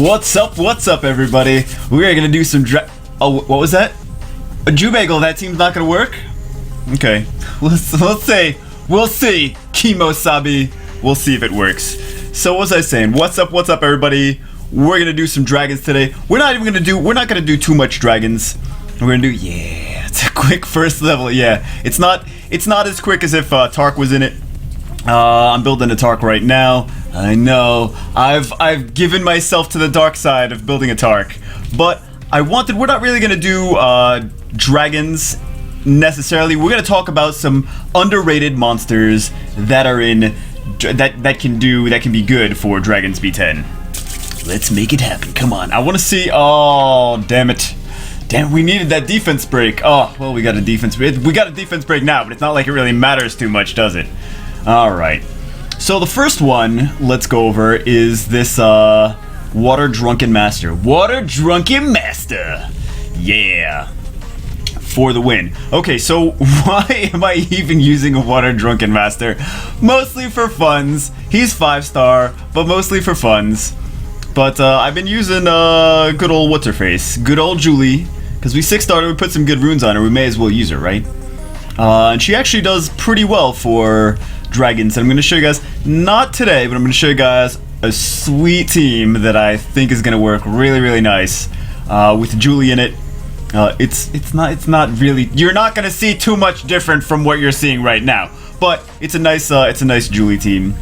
What's up, everybody? We're gonna do some Oh, what was that? A Jewbagel, that team's not gonna work? Okay, let's say, we'll see, Kimo-sabi. We'll see if it works. So what was I saying? What's up, everybody? We're gonna do some dragons today. We're not gonna do too much dragons. We're gonna do, yeah, it's a quick first level, yeah. It's not as quick as if Tark was in it. I'm building a Tark right now. I know, I've given myself to the dark side of building a Tark. But we're not really gonna do dragons necessarily. We're gonna talk about some underrated monsters that are in that can be good for Dragons B10. Let's make it happen. Come on. I want to see. Oh, damn it. Damn, we needed that defense break. Oh, well, we got a defense break now, but it's not like it really matters too much, does it? All right. So the first one let's go over is this Water Drunken Master. Water Drunken Master. Yeah. For the win. Okay, so why am I even using a Water Drunken Master? Mostly for funs. He's 5-star, but mostly for funs. But I've been using good old what's-her-face, good old Julie, because we 6-starred her, we put some good runes on her, we may as well use her, right? And she actually does pretty well for dragons, and I'm going to show you guys, not today, but I'm going to show you guys a sweet team that I think is going to work really, really nice with Julie in it. It's not really, you're not going to see too much different from what you're seeing right now, but it's a nice Julie team.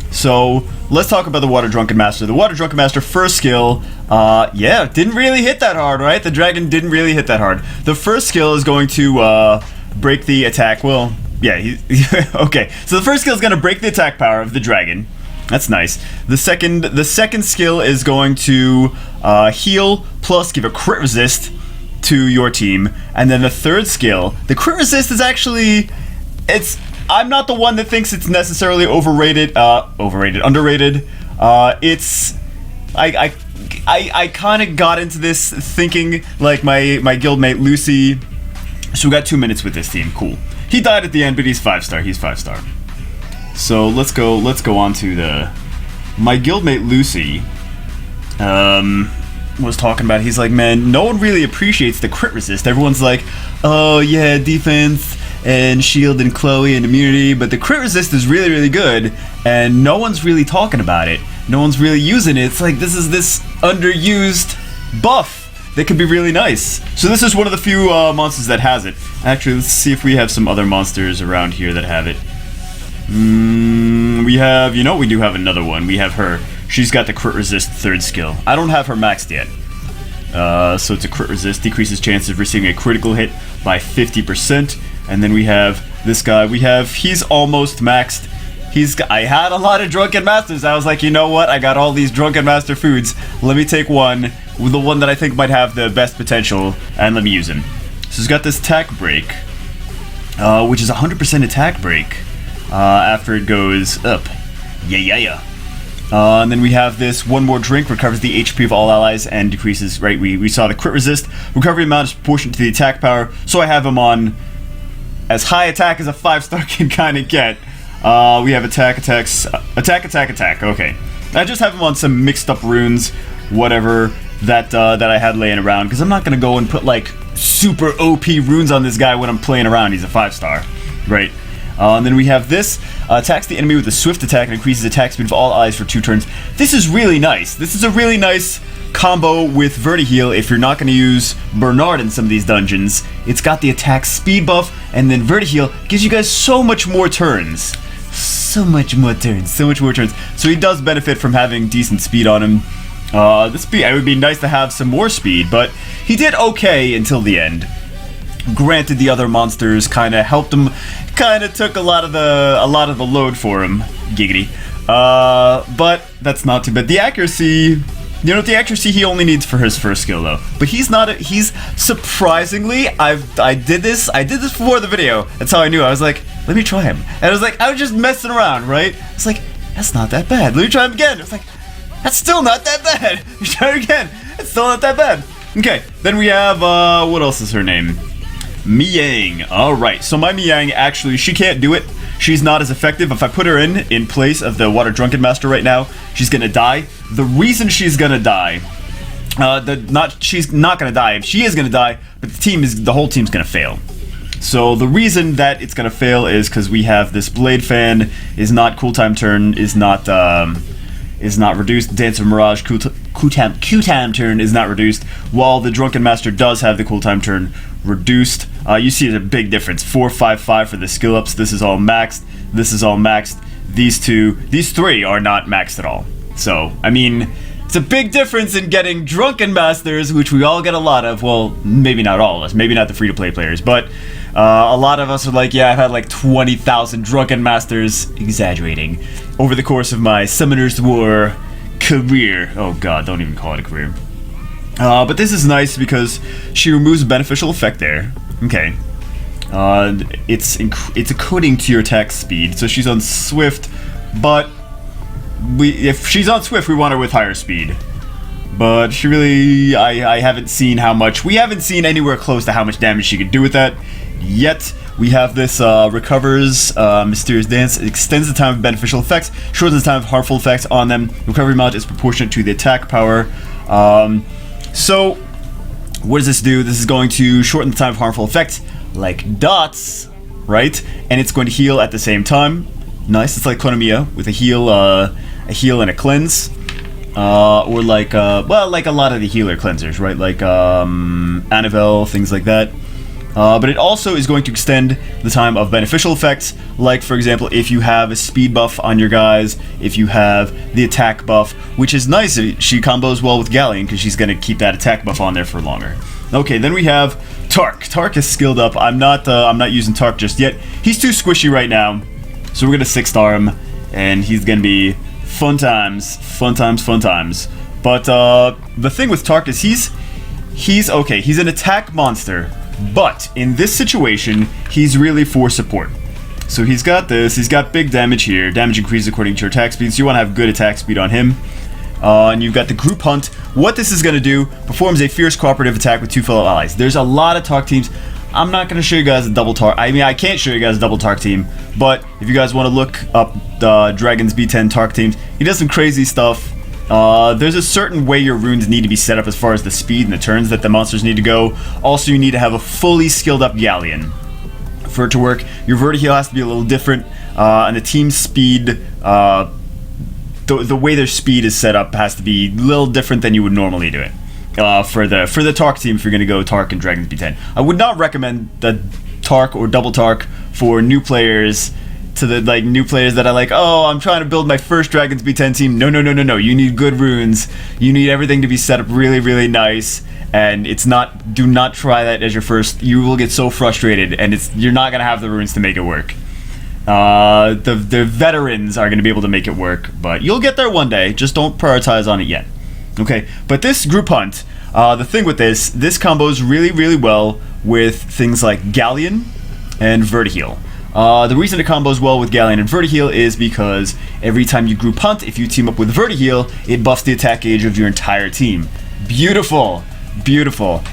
So let's talk about the Water Drunken Master. The Water Drunken Master first skill, yeah, didn't really hit that hard, right? The dragon didn't really hit that hard. The first skill is going to break the attack. Well, yeah, okay. So the first skill is going to break the attack power of the dragon. That's nice. The second skill is going to heal plus give a crit resist to your team, and then the third skill, the crit resist is actually, I'm not the one that thinks it's necessarily underrated. I kind of got into this thinking like my guildmate Lucy. So we got 2 minutes with this team. Cool. He died at the end, but he's 5-star. He's 5-star. So let's go on to my guildmate Lucy. Was talking about. He's like, man, no one really appreciates the crit resist. Everyone's like, oh yeah, defense and shield and Chloe and immunity, but the crit resist is really, really good, and no one's really talking about it. No one's really using it. It's like this is this underused buff that could be really nice. So this is one of the few monsters that has it. Actually, let's see if we have some other monsters around here that have it. We have, we do have another one. We have her. She's got the crit resist third skill. I don't have her maxed yet. So it's a crit resist, decreases chance of receiving a critical hit by 50%. And then we have this guy. He's almost maxed. I had a lot of Drunken Masters. I was like, you know what? I got all these Drunken Master foods. Let me take one, the one that I think might have the best potential, and let me use him. So he's got this attack break, which is 100% attack break after it goes up. Yeah. And then we have this one more drink, recovers the HP of all allies and decreases, right, we saw the crit resist. Recovery amount is proportional to the attack power, so I have him on as high attack as a 5-star can kind of get. We have attack, okay. I just have him on some mixed up runes, whatever, that I had laying around, because I'm not going to go and put, like, super OP runes on this guy when I'm playing around. He's a 5-star, right? And then we have this, attacks the enemy with a swift attack and increases attack speed of all allies for 2 turns. This is really nice. This is a really nice combo with Verti-heal if you're not going to use Bernard in some of these dungeons. It's got the attack speed buff, and then Verti-heal gives you guys so much more turns. So much more turns. So he does benefit from having decent speed on him. It would be nice to have some more speed, but he did okay until the end. Granted, the other monsters kind of helped him, kind of took a lot of the load for him. Giggity. But that's not too bad. The accuracy, the accuracy he only needs for his first skill though. But he's surprisingly, I did this before the video. That's how I knew. I was like, let me try him. And I was just messing around, right? It's like, that's not that bad. Let me try him again. It's like, that's still not that bad. Let me try it again. It's still not that bad. Okay, then we have, what else is her name? Miang. Alright, so my Miang, actually, she can't do it. She's not as effective. If I put her in place of the Water Drunken Master right now, she's gonna die. The reason she's gonna die, she's not gonna die. If she is gonna die, but the whole team's gonna fail. So the reason that it's gonna fail is because we have this Blade Fan is not cool time turn, is not reduced. Dance of Mirage cool time turn is not reduced, while the Drunken Master does have the cool time turn reduced. You see a big difference. 4-5-5 for the skill ups. This is all maxed. This is all maxed. These three are not maxed at all. So I mean, it's a big difference in getting Drunken Masters, which we all get a lot of. Well, maybe not all of us. Maybe not the free-to-play players, but a lot of us are like, yeah, I've had like 20,000 Drunken Masters, exaggerating, over the course of my Summoner's War career. Oh god, don't even call it a career. But this is nice because she removes a beneficial effect there. Okay. It's according to your attack speed, so she's on Swift, but if she's on Swift, we want her with higher speed. But she really, I haven't seen how much, we haven't seen anywhere close to how much damage she could do with that yet. We have this recovers Mysterious Dance. It extends the time of beneficial effects, shortens the time of harmful effects on them. Recovery amount is proportionate to the attack power. So what does this do? This is going to shorten the time of harmful effects, like dots, right? And it's going to heal at the same time. Nice. It's like Konomiya with a heal and a cleanse, or like like a lot of the healer cleansers, right? Like Anivel, things like that. But it also is going to extend the time of beneficial effects, like for example, if you have a speed buff on your guys, if you have the attack buff, which is nice. She combos well with Galleon because she's going to keep that attack buff on there for longer. Okay, then we have Tark. Tark is skilled up. I'm not using Tark just yet. He's too squishy right now, so we're going to 6-star him, and he's going to be fun times. But the thing with Tark is he's okay. He's an attack monster. But in this situation, he's really for support. So he's got this, he's got big damage here. Damage increases according to your attack speed, so you want to have good attack speed on him. And you've got the Group Hunt. What this is going to do, performs a fierce cooperative attack with 2 fellow allies. There's a lot of Tark teams. I'm not going to show you guys a double Tark. I mean, I can't show you guys a double Tark team, but if you guys want to look up the Dragon's B10 Tark teams, he does some crazy stuff. There's a certain way your runes need to be set up as far as the speed and the turns that the monsters need to go. Also, you need to have a fully skilled up Galleon for it to work. Your vertiheal has to be a little different, and the team speed, the way their speed is set up has to be a little different than you would normally do it. For the Tark team, if you're gonna go Tark and Dragon's B10, I would not recommend the Tark or double Tark for new players. To the new players that are like, oh, I'm trying to build my first Dragon's B10 team. No. You need good runes. You need everything to be set up really, really nice. And do not try that as your first. You will get so frustrated, and you're not gonna have the runes to make it work. The veterans are gonna be able to make it work, but you'll get there one day. Just don't prioritize on it yet. Okay, but this Group Hunt, the thing with this combos really, really well with things like Galleon and Vertiheal. The reason it combos well with Galleon and Vertiheal is because every time you Group Hunt, if you team up with Vertiheal, it buffs the attack gauge of your entire team. Beautiful.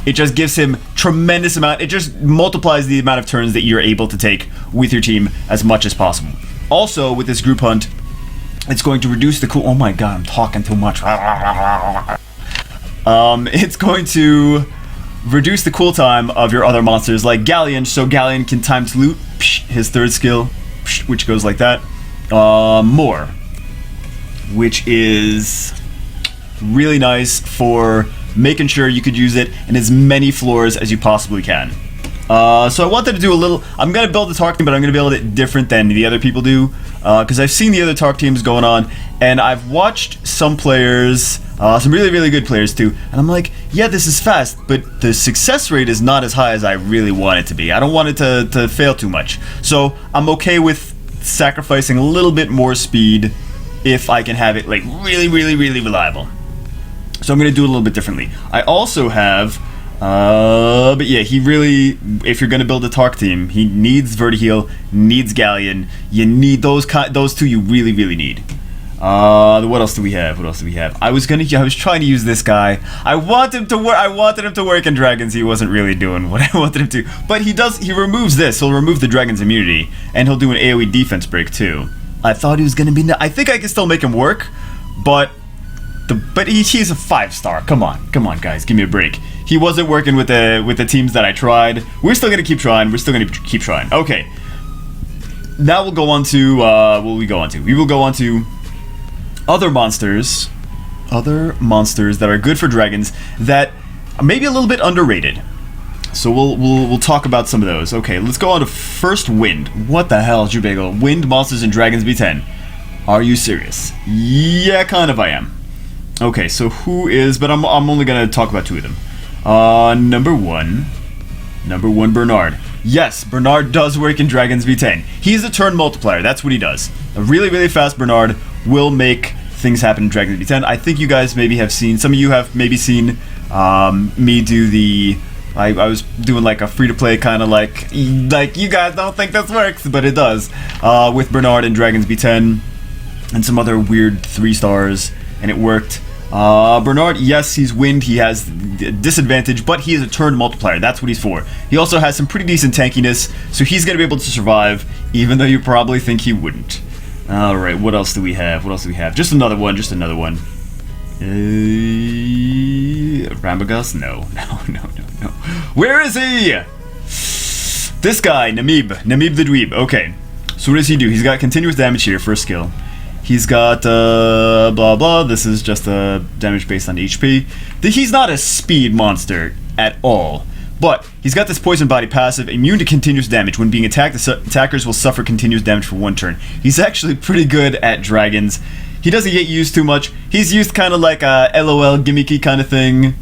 It just gives him tremendous amount. It just multiplies the amount of turns that you're able to take with your team as much as possible. Also, with this Group Hunt, it's going to reduce the cool. Oh my god, I'm talking too much. It's going to reduce the cooltime of your other monsters like Galleon, so Galleon can time to loot, his third skill, which goes like that. More, which is really nice for making sure you could use it in as many floors as you possibly can. So I wanted to do a little. I'm gonna build the Tark team, but I'm gonna build it different than the other people do, because I've seen the other Tark teams going on, and I've watched some players, some really, really good players too, and I'm like, yeah, this is fast, but the success rate is not as high as I really want it to be. I don't want it to fail too much, so I'm okay with sacrificing a little bit more speed if I can have it like really, really, really reliable. So I'm gonna do it a little bit differently. I also have. But yeah, he really, if you're gonna build a Tark team, he needs Vertiheal, needs Galleon. You need those two. You really, really need. What else do we have? What else do we have? I was trying to use this guy. I wanted him to work in dragons. He wasn't really doing what I wanted him to. But he removes this. He'll remove the dragon's immunity. And he'll do an AoE defense break too. I thought he was gonna be, I think I can still make him work. But he's a 5-star. Come on guys, give me a break. He wasn't working with the teams that I tried. We're still gonna keep trying. Okay. Now we'll go on to, what will we go on to? We will go on to other monsters that are good for dragons that are maybe a little bit underrated. So we'll talk about some of those. Okay, let's go on to first Wind. What the hell, Jewbagel? Wind monsters in Dragons B10. Are you serious? Yeah, kind of I am. Okay, so who is, but I'm only gonna talk about 2 of them. Number one, Bernard. Yes, Bernard does work in Dragons V10. He's a turn multiplier. That's what he does. A really, really fast Bernard will make things happen in Dragons V10. I think you guys maybe have seen, some of you have maybe seen me do the, I was doing like a free-to-play kind of like you guys don't think this works, but it does, with Bernard in Dragons V10 and some other weird 3-stars, and it worked. Bernard, yes, he's Wind, he has disadvantage, but he is a turn multiplier. That's what he's for. He also has some pretty decent tankiness, so he's going to be able to survive, even though you probably think he wouldn't. Alright, what else do we have? Just another one. Rambagus? No. Where is he? This guy, Namib the Dweeb. Okay, so what does he do? He's got continuous damage here, first skill. He's got, blah blah, this is just damage based on HP. He's not a speed monster at all. But he's got this poison body passive, immune to continuous damage. When being attacked, the attackers will suffer continuous damage for 1 turn. He's actually pretty good at dragons. He doesn't get used too much. He's used kind of like a LOL gimmicky kind of thing,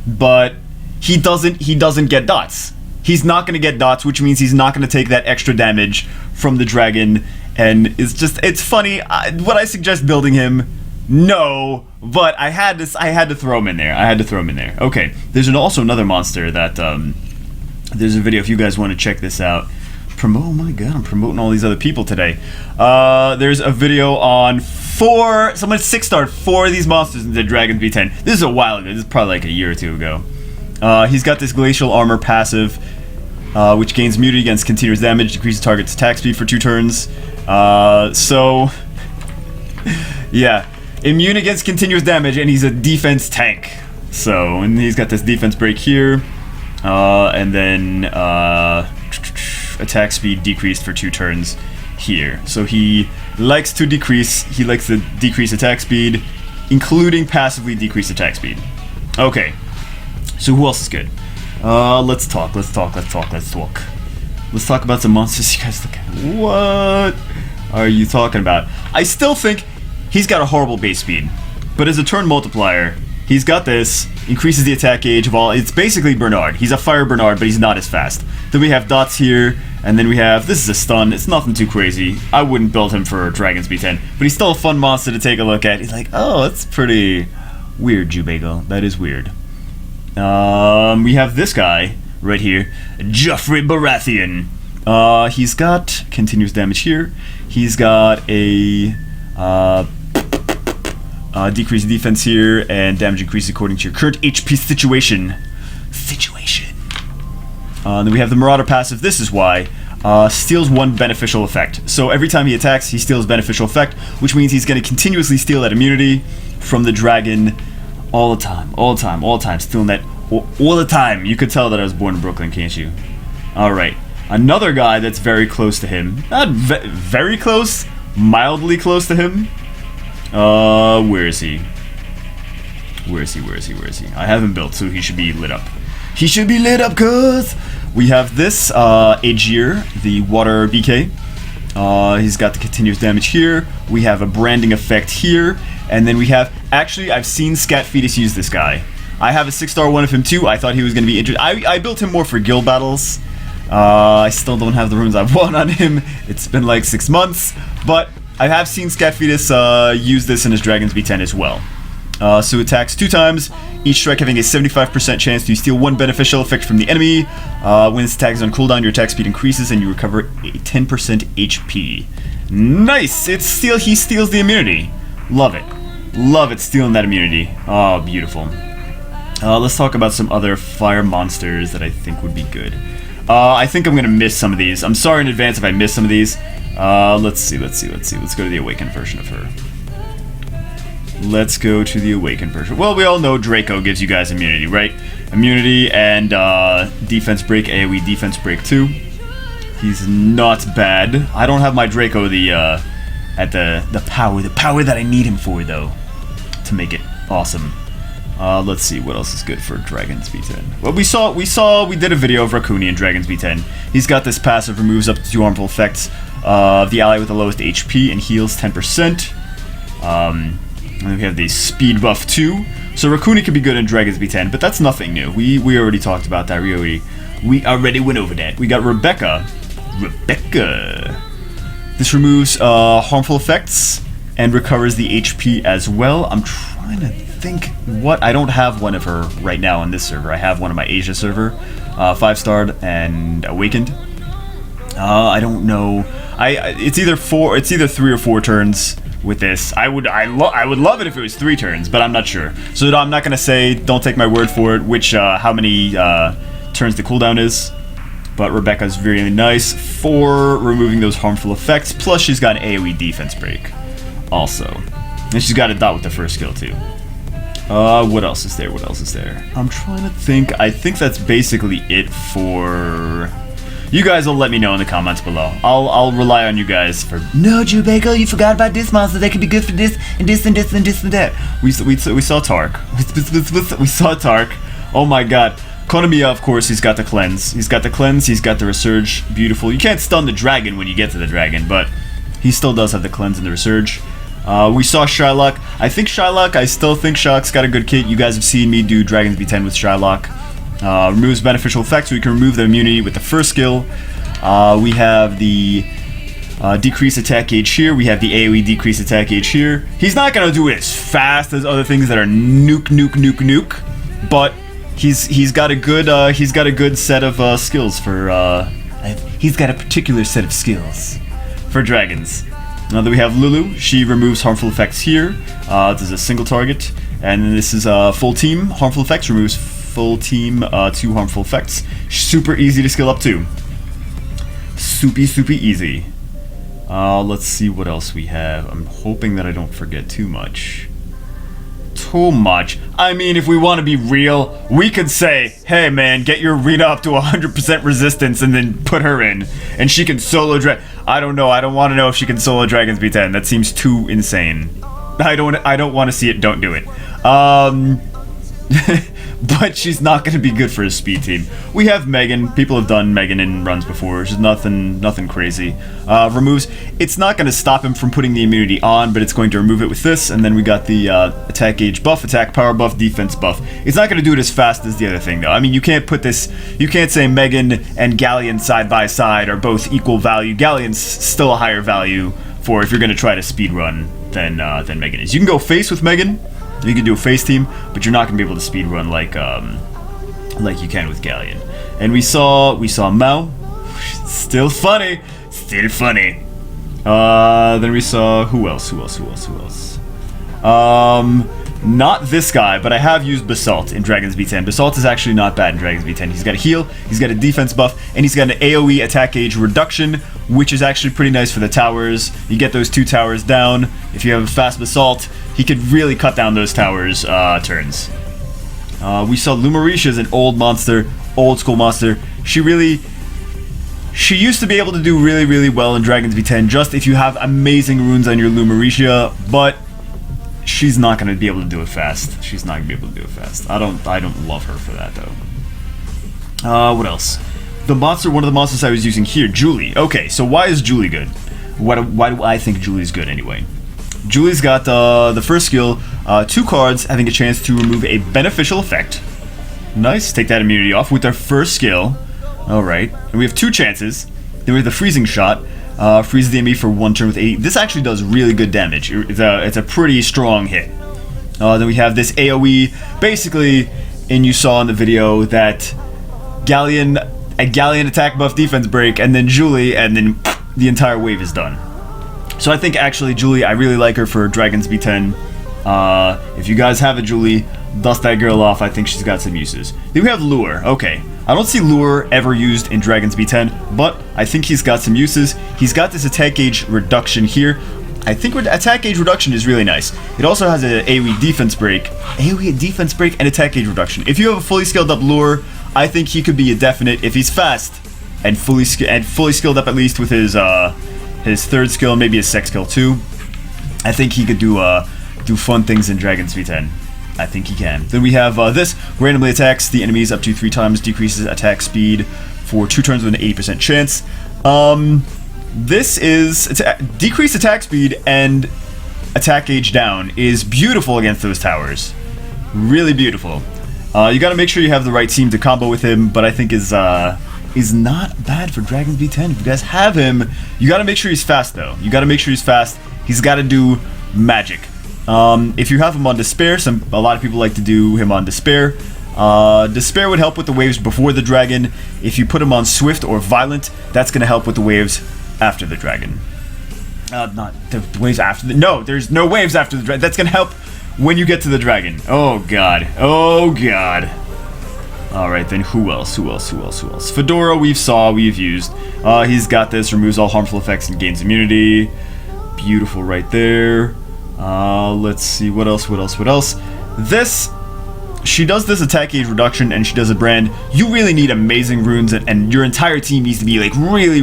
but he doesn't get dots. He's not going to get dots, which means he's not going to take that extra damage from the dragon, and it's funny. Would I suggest building him? No, but I had to throw him in there. Okay, there's also another monster that there's a video if you guys want to check this out. Oh my god, I'm promoting all these other people today. There's a video on someone 6-starred 4 of these monsters in the Dragons V10. This is a while ago. This is probably like a year or 2 ago. He's got this glacial armor passive, which gains immunity against continuous damage, decreases target's attack speed for 2 turns. So yeah. Immune against continuous damage, and he's a defense tank. So, and he's got this defense break here, and then attack speed decreased for 2 turns here. So he likes to decrease attack speed, including passively decrease attack speed. Okay, so who else is good? Let's talk about some monsters you guys look at. What are you talking about? I still think he's got a horrible base speed, but as a turn multiplier, he's got this, increases the attack gauge of all. It's basically Bernard. He's a fire Bernard, but he's not as fast. Then we have dots here, and then we have, this is a stun. It's nothing too crazy. I wouldn't build him for Dragons B10, but he's still a fun monster to take a look at. He's like, oh, that's pretty weird, Jewbagel. That is weird. We have this guy right here, Joffrey Baratheon. He's got continuous damage here. He's got a decreased defense here, and damage increases according to your current HP situation. Then we have the Marauder passive. This is why. Steals 1 beneficial effect. So every time he attacks, he steals beneficial effect, which means he's going to continuously steal that immunity from the dragon all the time, stealing that all the time. You could tell that I was born in Brooklyn, can't you? Alright. Another guy that's very close to him. Not very close, mildly close to him. Where is he? I have him built, so he should be lit up. Cuz we have this Aegir, the water BK. He's got the continuous damage here. We have a branding effect here, and then we have, actually, I've seen Scat Fetus use this guy. I have a 6-star one of him too. I thought he was going to be interesting. I built him more for guild battles. I still don't have the runes I've won on him. It's been like 6 months, but I have seen Scat Fetus use this in his Dragons B10 as well. So attacks 2 times, each strike having a 75% chance to steal 1 beneficial effect from the enemy. When this attack is on cooldown, your attack speed increases and you recover a 10% HP. Nice! He steals the immunity. Love it. Love it, stealing that immunity. Oh, beautiful. Let's talk about some other fire monsters that I think would be good. I think I'm gonna miss some of these. I'm sorry in advance if I miss some of these. Let's see. Let's go to the awakened version of her. Let's go to the awakened version. Well, we all know Draco gives you guys immunity, right? Immunity and defense break, AoE defense break 2. He's not bad. I don't have my Draco the power that I need him for though, to make it awesome. Let's see what else is good for Dragon's B10. Well, we did a video of Raccoon in Dragon's B10. He's got this passive, removes up to 2 harmful effects of the ally with the lowest HP and heals 10%. And then we have the speed buff 2. So Raccoon could be good in Dragon's B10, but that's nothing new. We already talked about that. We already went over that. We got Rebecca. This removes harmful effects and recovers the HP as well. I'm trying to think what. I don't have one of her right now on this server. I have one on my Asia server, 5-starred and awakened. I don't know. It's either 3 or 4 turns with this. I would love it if it was 3 turns, but I'm not sure. So I'm not gonna say. Don't take my word for it. How many turns the cooldown is. But Rebecca's really nice for removing those harmful effects. Plus, she's got an AoE defense break, also, and she's got a dot with the first skill too. What else is there? I'm trying to think. I think that's basically it for. You guys will let me know in the comments below. I'll rely on you guys for. No, Jewbagel, you forgot about this monster. That could be good for this and this and this and this and that. We saw Tark. We saw Tark. Oh my God. Konamiya, of course, he's got the cleanse. He's got the resurge. Beautiful. You can't stun the dragon when you get to the dragon, but he still does have the cleanse and the resurge. We saw Shylock. I still think Shylock's got a good kit. You guys have seen me do Dragon's B10 with Shylock. Removes beneficial effects, so we can remove the immunity with the first skill. We have the decrease attack gauge here. We have the AoE decrease attack gauge here. He's not gonna do it as fast as other things that are nuke, but he's got a good set of skills for. He's got a particular set of skills for dragons. Now that we have Lulu, she removes harmful effects here. This is a single target, and then this is full team harmful effects. Removes full team 2 harmful effects. Super easy to skill up to. Super easy. Let's see what else we have. I'm hoping that I don't forget too much. I mean, if we want to be real, we could say, hey man, get your Rita up to 100% resistance and then put her in, and she can solo I don't know. I don't want to know if she can solo Dragon's B10. That seems too insane. I don't want to see it. Don't do it. But she's not going to be good for his speed team. We have Megan. People have done Megan in runs before. She's nothing crazy. Removes. It's not going to stop him from putting the immunity on, but it's going to remove it with this. And then we got the attack gauge buff, attack power buff, defense buff. It's not going to do it as fast as the other thing, though. I mean, you can't say Megan and Galleon side by side are both equal value. Galleon's still a higher value for if you're going to try to speed run than Megan is. You can go face with Megan. You can do a face team, but you're not going to be able to speed run like you can with Galleon. And we saw Mao. Still funny. Then we saw who else? Not this guy, but I have used Basalt in Dragon's B10. Basalt is actually not bad in Dragon's B10. He's got a heal, he's got a defense buff, and he's got an AoE attack gauge reduction, which is actually pretty nice for the towers. You get those 2 towers down. If you have a fast Basalt, he could really cut down those towers' turns. We saw Lumarisha as an old school monster. She used to be able to do really well in Dragon's B10 just if you have amazing runes on your Lumarisha, but she's not going to be able to do it fast. I don't love her for that though. What else? One of the monsters I was using here, Julie. Okay, so why is Julie good? Why do I think Julie's good anyway? Julie's got the first skill, 2 cards having a chance to remove a beneficial effect. Nice, take that immunity off with our first skill. Alright, and we have 2 chances. Then we have the freezing shot, freezes the enemy for 1 turn with 80. This actually does really good damage. It's a pretty strong hit. Then we have this AoE, basically, and you saw in the video that a Galleon attack buff defense break, and then Julie, and then the entire wave is done. So I think actually Julie, I really like her for Dragon's B10. If you guys have a Julie, dust that girl off. I think she's got some uses. Then we have Lure. Okay, I don't see Lure ever used in Dragon's B10, but I think he's got some uses. He's got this attack gauge reduction here. I think attack gauge reduction is really nice. It also has an AoE defense break, and attack gauge reduction. If you have a fully skilled up Lure, I think he could be a definite if he's fast and fully skilled up at least with his third skill, maybe his second skill too. I think he could do fun things in Dragon's V10. I think he can. Then we have this randomly attacks the enemies up to 3 times, decreases attack speed for 2 turns with an 80% chance. This is decreased attack speed and attack gauge down is beautiful against those towers. Really beautiful. You got to make sure you have the right team to combo with him, but I think is not bad for Dragon's B10. If you guys have him, you got to make sure he's fast though. You got to make sure he's fast. He's got to do magic. If you have him on Despair, a lot of people like to do him on Despair. Despair would help with the waves before the dragon. If you put him on Swift or Violent, that's going to help with the waves after the dragon. Not the waves after the... No, there's no waves after the dragon. That's going to help when you get to the dragon. Oh, God. Oh, God. Alright, then who else? Fedora, we've used. He's got this. Removes all harmful effects and gains immunity. Beautiful right there. Let's see. What else? This... She does this attack gauge reduction and she does a brand. You really need amazing runes and your entire team needs to be like really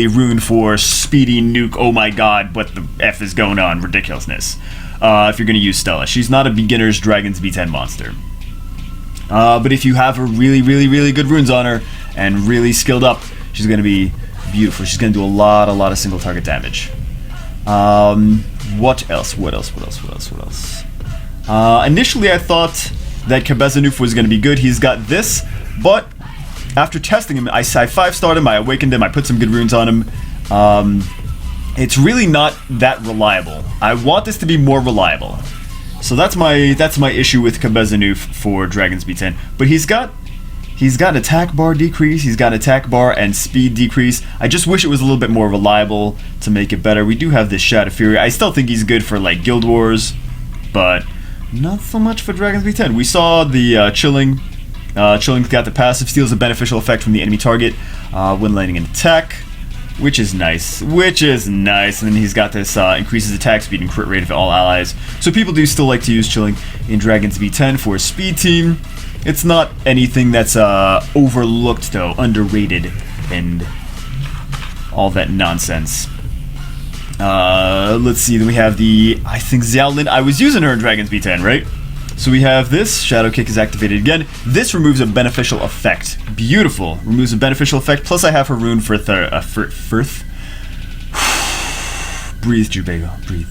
runed for speedy nuke. Oh my god, what the F is going on? Ridiculousness. If you're going to use Stella. She's not a beginner's Dragon's B10 monster. But if you have her really good runes on her and really skilled up, she's going to be beautiful. She's going to do a lot of single target damage. What else? Initially I thought that Kabezanuf was going to be good. He's got this, but after testing him, I 5-starred him, I awakened him, I put some good runes on him. It's really not that reliable. I want this to be more reliable. So that's my issue with Kabezanuf for Dragon's B10. But he's got attack bar decrease, he's got attack bar and speed decrease. I just wish it was a little bit more reliable to make it better. We do have this Shadow Fury. I still think he's good for like Guild Wars, but not so much for Dragon's B10. We saw the Chilling. Chilling's got the passive, steals a beneficial effect from the enemy target when landing an attack, which is nice. And then he's got this increases attack speed and crit rate of all allies. So people do still like to use Chilling in Dragon's B10 for a speed team. It's not anything that's overlooked though, underrated, and all that nonsense. Let's see, then we have I think Xiaolin. I was using her in Dragon's B10, right? So we have this, Shadow Kick is activated again. This removes a beneficial effect. Beautiful. Removes a beneficial effect, plus I have her rune for Firth. Breathe, Jewbagel, breathe.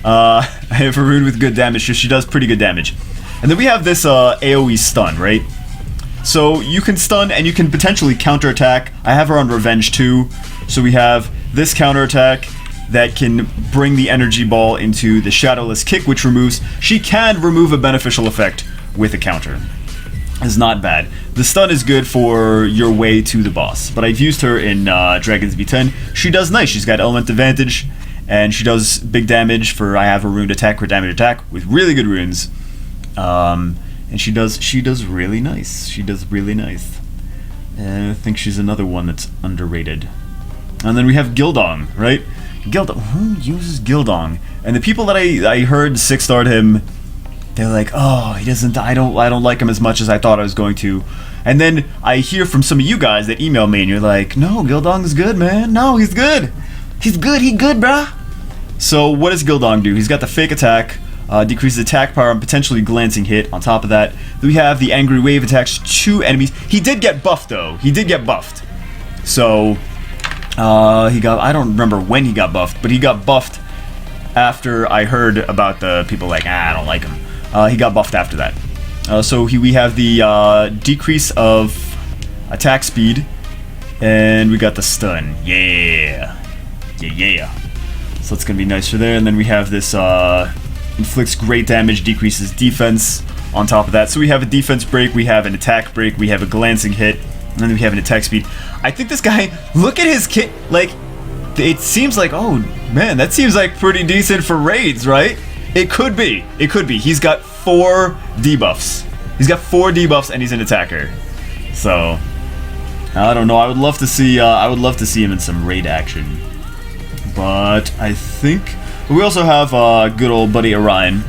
I have her rune with good damage, so she does pretty good damage. And then we have this AoE stun, right? So you can stun and you can potentially counterattack. I have her on Revenge too. So we have this counterattack that can bring the energy ball into the Shadowless Kick, which she can remove a beneficial effect with a counter. It's not bad. The stun is good for your way to the boss, but I've used her in Dragon's B10. She does nice. She's got element advantage, and she does big damage for, I have her runed attack, crit damage attack, with really good runes. And she does really nice. And I think she's another one that's underrated. And then we have Gildong, right? Who uses Gildong? And the people that I heard 6-starred him, they're like, oh, he doesn't. I don't like him as much as I thought I was going to. And then I hear from some of you guys that email me, and you're like, no, Gildong's good, man. No, he's good. He good, bruh. So what does Gildong do? He's got the fake attack, decreases attack power and potentially glancing hit. On top of that, we have the angry wave attacks 2 enemies. He did get buffed though. So. I don't remember when he got buffed, but he got buffed after I heard about the people like, I don't like him. He got buffed after that. So we have the decrease of attack speed, and we got the stun. Yeah. So it's gonna be nice for there. And then we have this inflicts great damage, decreases defense on top of that. So we have a defense break, we have an attack break, we have a glancing hit, and then we have an attack speed. I think this guy, look at his kit, like, it seems like, oh man, that seems like pretty decent for raids, right? It could be. It could be. He's got 4 debuffs. He's got 4 debuffs and he's an attacker. So I don't know. I would love to see him in some raid action. But I think we also have good old buddy Orion.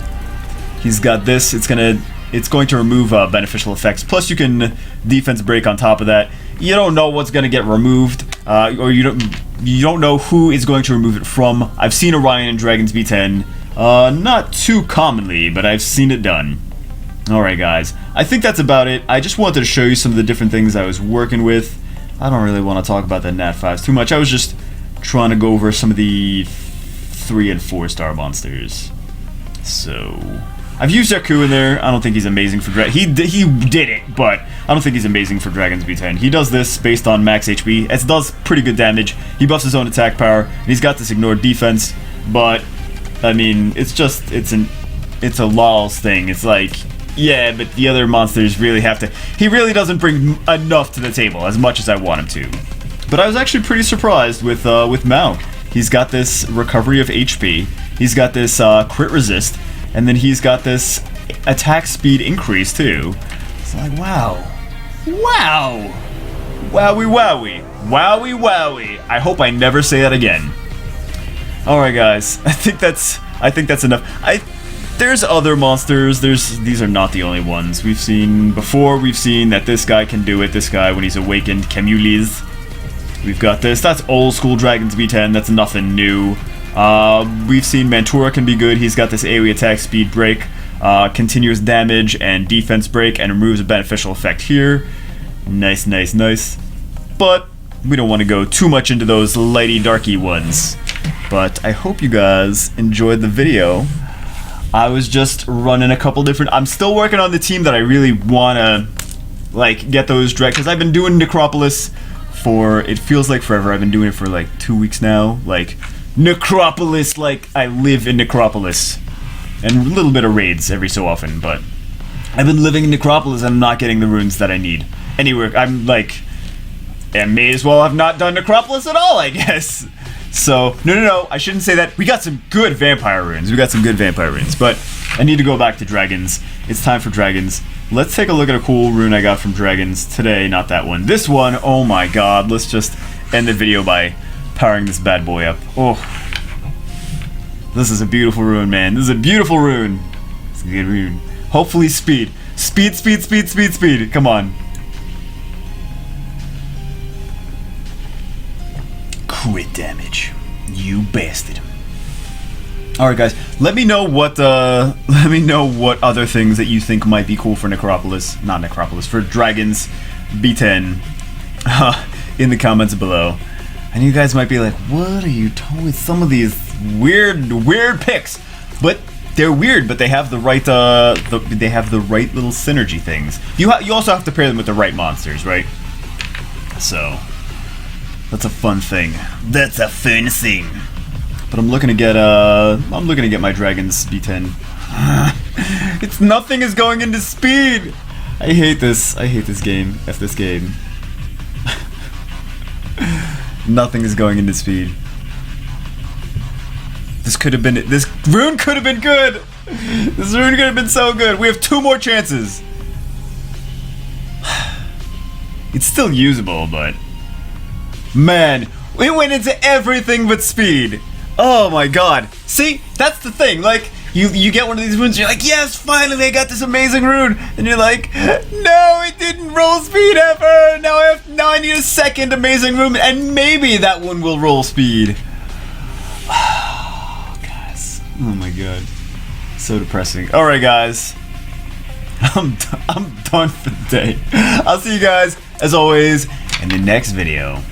He's got this. It's going to remove beneficial effects. Plus, you can defense break on top of that. You don't know what's going to get removed, or you don't know who is going to remove it from. I've seen Orion in Dragon's B10, not too commonly, but I've seen it done. All right, guys. I think that's about it. I just wanted to show you some of the different things I was working with. I don't really want to talk about the Nat 5s too much. I was just trying to go over some of the 3 and 4 star monsters. So I've used Jakku in there. I don't think he's amazing for he did it, but I don't think he's amazing for Dragon's B10. He does this based on max HP. It does pretty good damage. He buffs his own attack power, and he's got this ignored defense. But I mean, it's a lols thing. It's like, yeah, but the other monsters really have to. He really doesn't bring enough to the table as much as I want him to. But I was actually pretty surprised with Mao. He's got this recovery of HP. He's got this crit resist, and then he's got this attack speed increase too. It's like, wow, wow, wowie wowie, wowie wowie. I hope I never say that again. All right, guys. I think that's enough. There's other monsters. These are not the only ones we've seen before. We've seen that this guy can do it. This guy, when he's awakened, Kemuliz. We've got this. That's old school Dragon's B10. That's nothing new. We've seen Mantura can be good. He's got this AoE attack speed break, continuous damage and defense break, and removes a beneficial effect here. Nice, nice, nice. But we don't want to go too much into those lighty darky ones. But I hope you guys enjoyed the video. I was just running a couple different. I'm still working on the team that I really wanna like get those direct, because I've been doing Necropolis for, it feels like forever. I've been doing it for like 2 weeks now. Like Necropolis, like I live in Necropolis, and a little bit of raids every so often. But I've been living in Necropolis and I'm not getting the runes that I need anywhere. I'm like, I may as well have not done Necropolis at all, I guess. So, no, I shouldn't say that. We got some good vampire runes. But I need to go back to dragons. It's time for dragons. Let's take a look at a cool rune I got from dragons today. Not that one. This one, oh my god. Let's just end the video by powering this bad boy up. Oh. This is a beautiful rune, man. This is a beautiful rune. It's a good rune. Hopefully speed. Speed. Come on. Crit damage, you bastard. Alright guys, let me know what other things that you think might be cool for Necropolis, not Necropolis, for Dragons B10 in the comments below. And you guys might be like, what are you talking with some of these weird picks? But they're weird, but they have the right they have the right little synergy things. You also have to pair them with the right monsters, right? So that's a fun thing. That's a fun thing. But I'm looking to get my Dragons B10. It's nothing is going into speed. I hate this. I hate this game. F this game. Nothing is going into speed. This rune could have been good. This rune could have been so good. We have 2 more chances. It's still usable, but man, we went into everything but speed. Oh my god. See, that's the thing. Like, you get one of these runes, you're like, yes, finally I got this amazing rune. And you're like, no, it didn't roll speed ever. Now I need a second amazing rune, and maybe that one will roll speed. Guys. Oh my god. So depressing. Alright guys. I'm done for the day. I'll see you guys, as always, in the next video.